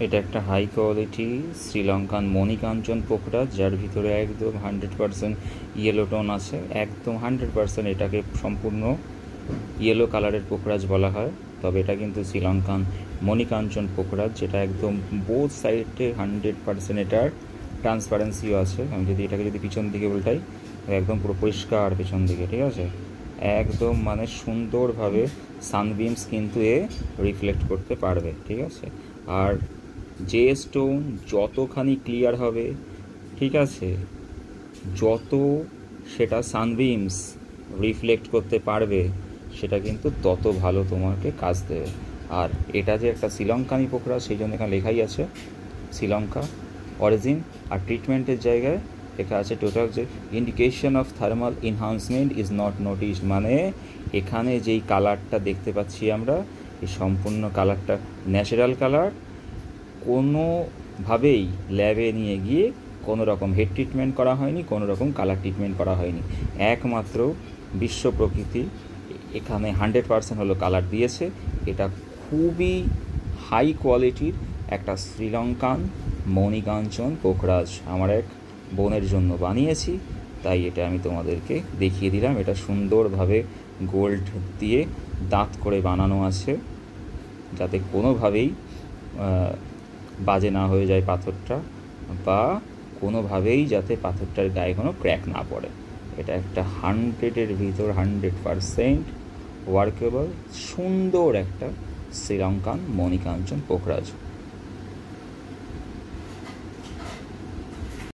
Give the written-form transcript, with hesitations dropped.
এটা একটা high quality Sri Lankan মণিকাঞ্চন পোখরাজ, যার ভিতরে একদম 100% ইয়েলো টোন আছে। একদম 100% এটাকে সম্পূর্ণ ইয়েলো কালারের পোখরাজ বলা হয়। তবে এটা কিন্তু শ্রীলঙ্কান মণিকাঞ্চন পোখরাজ, যেটা একদম বোথ সাইডে 100% এটার ট্রান্সপারেন্সিও আছে। আমি যদি এটাকে পিছন দিকে উল্টাই, একদম পুরো পরিষ্কার পেছন দিকে, ঠিক আছে। একদম মানে সুন্দরভাবে সানবিমস কিন্তু এ রিফ্লেক্ট করতে পারবে, ঠিক আছে। আর যে স্টোন যতখানি ক্লিয়ার হবে, ঠিক আছে, যত সেটা সানবিমস রিফ্লেক্ট করতে পারবে, সেটা কিন্তু তত ভালো তোমাকে কাজ দেবে। আর এটা যে একটা শ্রীলঙ্কানি পোখরা, সেই জন্য এখানে লেখাই আছে শ্রীলঙ্কা অরিজিন। আর ট্রিটমেন্টের জায়গায় লেখা আছে টোটাল যে indication of thermal enhancement is not noticed, মানে এখানে যেই কালারটা দেখতে পাচ্ছি আমরা, এই সম্পূর্ণ কালারটা ন্যাচারাল কালার। কোনোভাবেই ল্যাবে নিয়ে গিয়ে কোনো রকম হেড ট্রিটমেন্ট করা হয়নি, কোনো রকম কালার ট্রিটমেন্ট করা হয়নি। একমাত্র বিশ্ব প্রকৃতি এখানে 100% হলো কালার দিয়েছে। এটা খুবই হাই কোয়ালিটির একটা শ্রীলঙ্কান মণিকাঞ্চন পোখরাজ আমার এক বোনের জন্য বানিয়েছি, তাই এটা আমি তোমাদেরকে দেখিয়ে দিলাম। এটা সুন্দরভাবে গোল্ড দিয়ে দাঁত করে বানানো আছে, যাতে কোনোভাবেই বাজে না হয়ে যায় পাথরটা, বা কোনোভাবেই যাতে পাথরটার গায়ে কোনো ক্র্যাক না পড়ে। এটা একটা 100-এর ভিতর 100% ওয়ার্কেবল সুন্দর একটা শ্রীলঙ্কান মণিকাঞ্চন পোখরাজ।